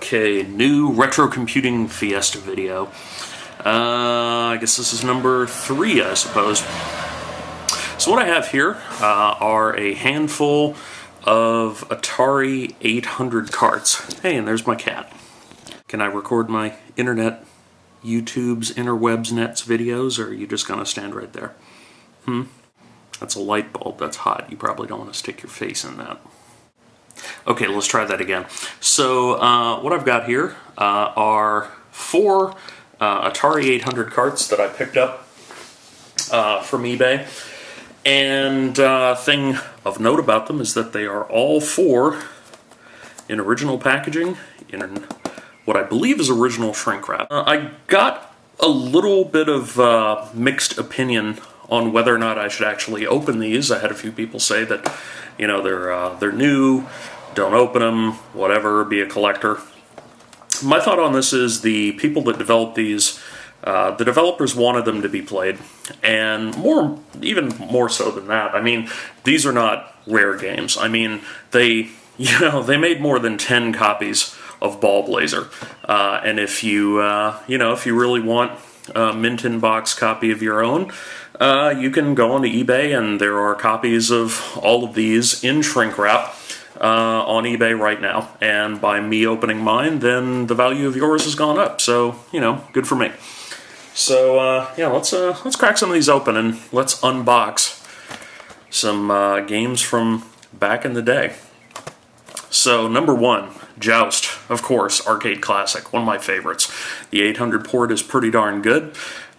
Okay, new Retrocomputing Fiesta video. I guess this is number 3, I suppose. So what I have here are a handful of Atari 800 carts. Hey, and there's my cat. Can I record my internet, YouTube's, interwebs, nets videos, or are you just gonna stand right there? That's a light bulb, that's hot. You probably don't want to stick your face in that. Okay, let's try that again. So what I've got here are 4 Atari 800 carts that I picked up from eBay. And thing of note about them is that they are all 4 in original packaging, in what I believe is original shrink wrap. I got a little bit of mixed opinion on whether or not I should actually open these. I had a few people say that, you know, they're new, don't open them, whatever, be a collector. My thought on this is the people that developed these, the developers wanted them to be played, and even more so than that. I mean, these are not rare games. I mean, they made more than 10 copies of Ball Blazer, and if you if you really want a mint in box copy of your own, you can go onto eBay, and there are copies of all of these in shrink wrap on eBay right now. And by me opening mine, then the value of yours has gone up. So, good for me. So yeah, let's crack some of these open and let's unbox some games from back in the day. So number 1, Joust, of course, arcade classic, one of my favorites. The 800 port is pretty darn good.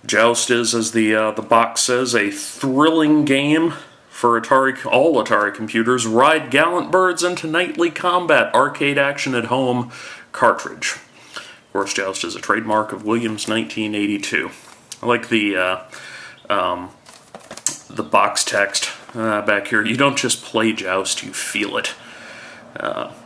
Joust is, as the box says, a thrilling game for all Atari computers. Ride gallant birds into knightly combat. Arcade action at home cartridge. Of course, Joust is a trademark of Williams 1982. I like the box text back here. You don't just play Joust, you feel it.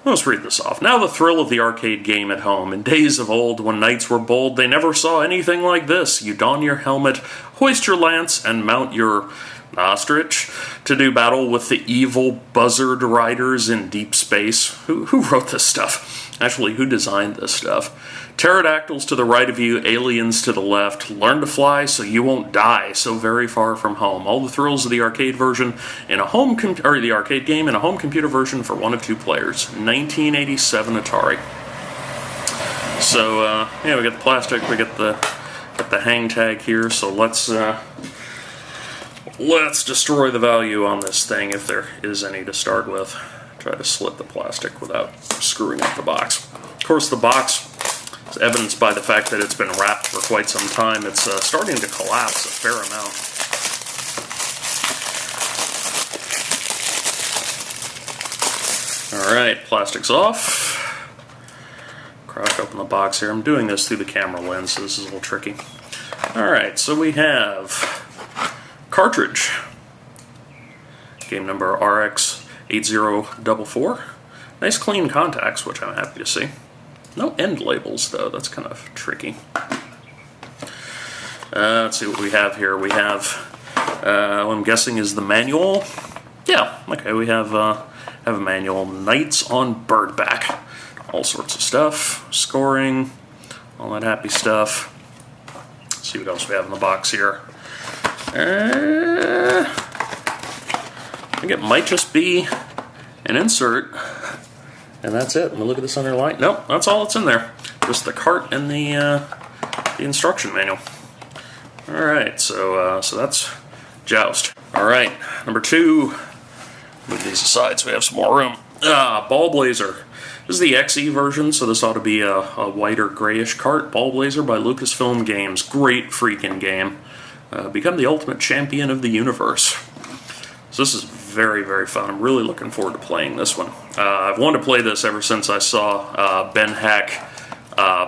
Let's read this off. Now the thrill of the arcade game at home. In days of old, when knights were bold, they never saw anything like this. You don your helmet, hoist your lance, and mount your ostrich to do battle with the evil buzzard riders in deep space. Who wrote this stuff? Actually, who designed this stuff? Pterodactyls to the right of you, aliens to the left. Learn to fly so you won't die so very far from home. All the thrills of the arcade version in a the arcade game in a home computer version for 1 of 2 players. 1987 Atari. So yeah, we got the plastic, we got the hang tag here. So let's destroy the value on this thing if there is any to start with. Try to slit the plastic without screwing up the box. Of course, the box is evidenced by the fact that it's been wrapped for quite some time. It's starting to collapse a fair amount. Alright, plastic's off. Crack open the box here. I'm doing this through the camera lens, so this is a little tricky. Alright, so we have cartridge. Game number RX8044. Nice clean contacts, which I'm happy to see. No end labels, though. That's kind of tricky. Let's see what we have here. We have, what I'm guessing is the manual. Yeah, okay, we have a manual. Knights on Birdback. All sorts of stuff. Scoring. All that happy stuff. Let's see what else we have in the box here. I think it might just be an insert. And that's it. Let me look at this underline. Nope, that's all that's in there. Just the cart and the instruction manual. Alright, so that's Joust. Alright, number 2. Move these aside so we have some more room. Ball Blazer. This is the XE version, so this ought to be a white or grayish cart. Ball Blazer by Lucasfilm Games. Great freaking game. Become the ultimate champion of the universe. So this is very, very fun. I'm really looking forward to playing this one. I've wanted to play this ever since I saw Ben Heck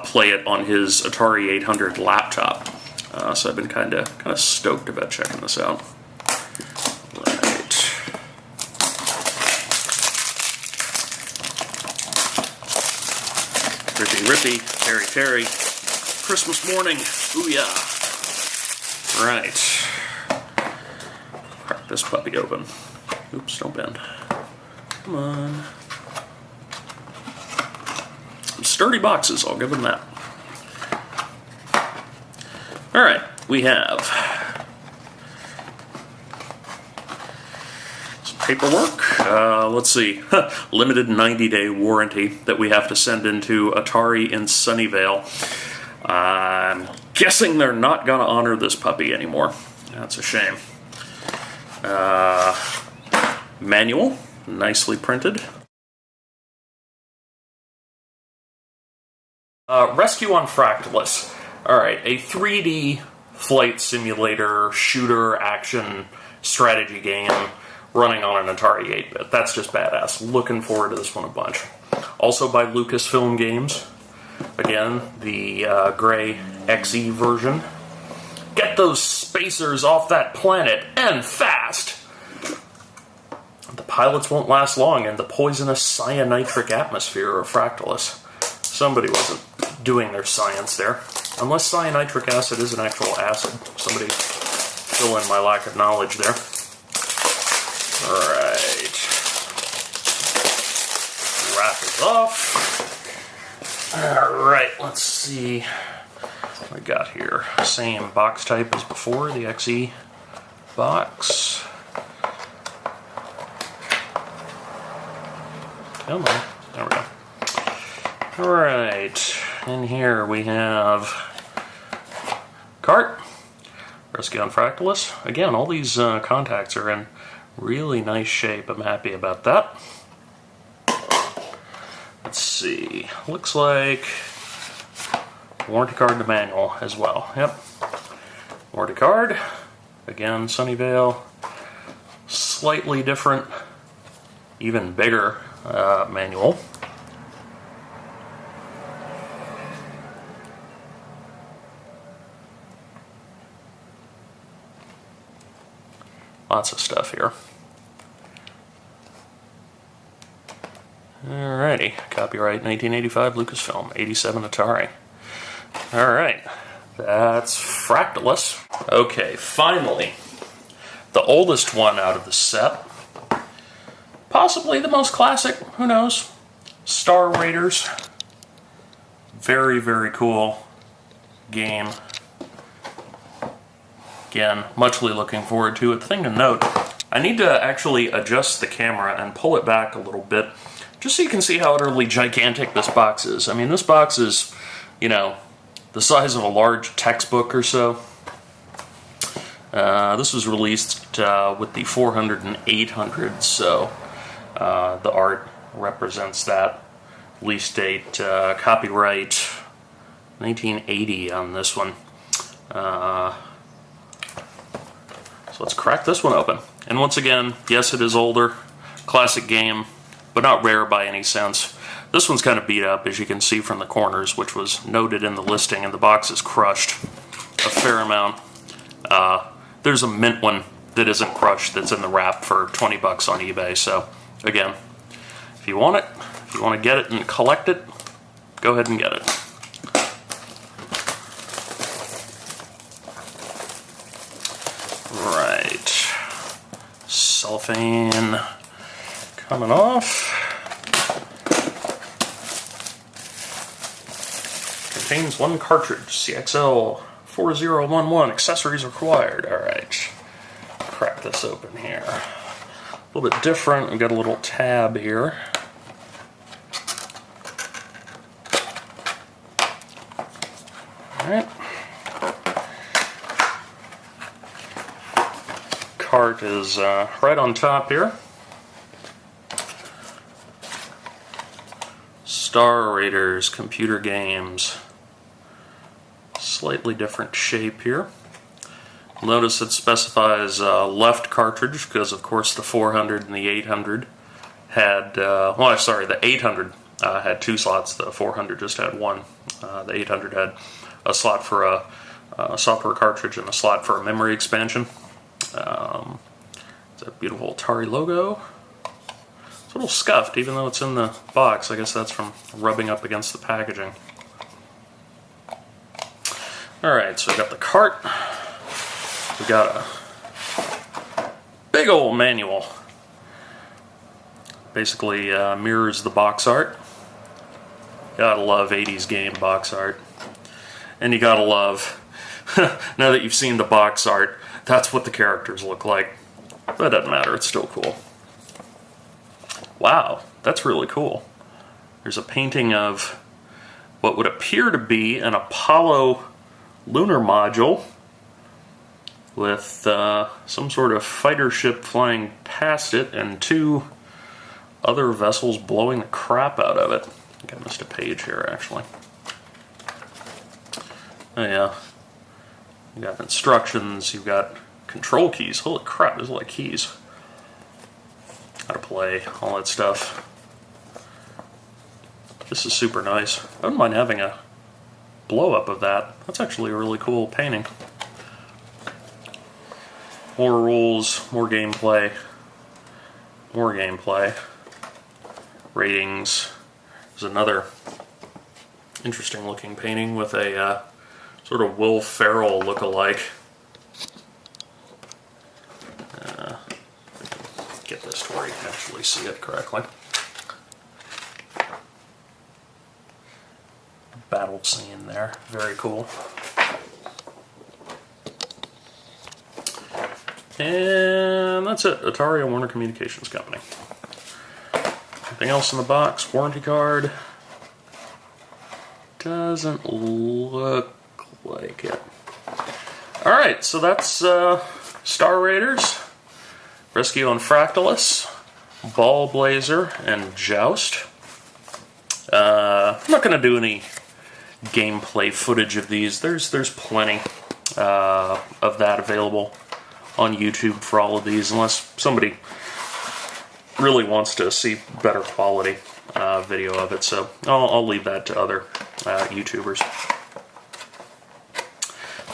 play it on his Atari 800 laptop. So I've been kind of stoked about checking this out. Right. Rippy, Terry. Christmas morning. Ooh yeah. Right. Crack this puppy open. Oops, don't bend. Come on. sturdy boxes, I'll give them that. Alright, we have some paperwork. Let's see, limited 90-day warranty that we have to send into Atari in Sunnyvale. I'm guessing they're not going to honor this puppy anymore. That's a shame. Manual, nicely printed. Rescue on Fractalus. Alright, a 3D flight simulator, shooter, action, strategy game running on an Atari 8-bit. That's just badass. Looking forward to this one a bunch. Also by Lucasfilm Games. Again, the gray XE version. Get those spacers off that planet, and fast! The pilots won't last long in the poisonous cyanitric atmosphere of Fractalus. Somebody wasn't doing their science there. Unless cyanitric acid is an actual acid. Somebody fill in my lack of knowledge there. Alright. Wrap is off. Alright, let's see what I got here. Same box type as before, the XE box. Come on. There we go. Alright, in here we have cart, Rescue on Fractalus. Again, all these contacts are in really nice shape. I'm happy about that. Let's see, looks like warranty card and manual as well. Yep, warranty card. Again, Sunnyvale. Slightly different, even bigger manual. Lots of stuff here. Alrighty, copyright 1985 Lucasfilm, 87 Atari. Alright, that's Fractalus. Okay, finally, the oldest one out of the set. Possibly the most classic, who knows? Star Raiders. Very, very cool game. Again, muchly looking forward to it. Thing to note, I need to actually adjust the camera and pull it back a little bit, just so you can see how utterly gigantic this box is. I mean, this box is, you know, the size of a large textbook or so. This was released with the 400 and 800, so the art represents that. Release date, copyright 1980 on this one. So let's crack this one open. And once again, yes, it is older, classic game, but not rare by any sense. This one's kind of beat up, as you can see from the corners, which was noted in the listing, and the box is crushed a fair amount. There's a mint one that isn't crushed that's in the wrap for 20 bucks on eBay. So again, if you want it, if you want to get it and collect it, go ahead and get it. Right, cellophane coming off. Contains one cartridge, CXL 4011, accessories required. Alright, crack this open here. A little bit different, we've got a little tab here. Alright. Cart is right on top here. Star Raiders, computer games. Slightly different shape here. Notice it specifies left cartridge because, of course, the 400 and the 800 had, well, sorry, the 800 had two slots. The 400 just had one. The 800 had a slot for a software cartridge and a slot for a memory expansion. It's a beautiful Atari logo. It's a little scuffed, even though it's in the box. I guess that's from rubbing up against the packaging. Alright, so we got the cart. We got a big old manual. Basically mirrors the box art. Gotta love 80s game box art. And you gotta love, now that you've seen the box art, that's what the characters look like. But it doesn't matter, it's still cool. Wow, that's really cool. There's a painting of what would appear to be an Apollo lunar module with some sort of fighter ship flying past it and 2 other vessels blowing the crap out of it. I think I missed a page here, actually. Oh yeah. You got instructions, you've got control keys. Holy crap, there's like keys. How to play, all that stuff. This is super nice. I wouldn't mind having a blow-up of that. That's actually a really cool painting. More rules, more gameplay. More gameplay. Ratings. There's another interesting looking painting with a sort of Will Ferrell look-alike. Get this to where you can actually see it correctly. Battle scene there, very cool. And that's it, Atari and Warner Communications Company. Anything else in the box? Warranty card. Doesn't look like it. Alright, so that's Star Raiders, Rescue on Fractalus, Ball Blazer, and Joust. I'm not going to do any gameplay footage of these. There's plenty of that available on YouTube for all of these, unless somebody really wants to see better quality video of it. So I'll leave that to other YouTubers.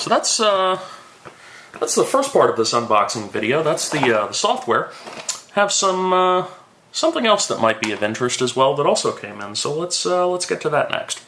So that's the first part of this unboxing video. That's the software. Have some something else that might be of interest as well that also came in. So let's get to that next.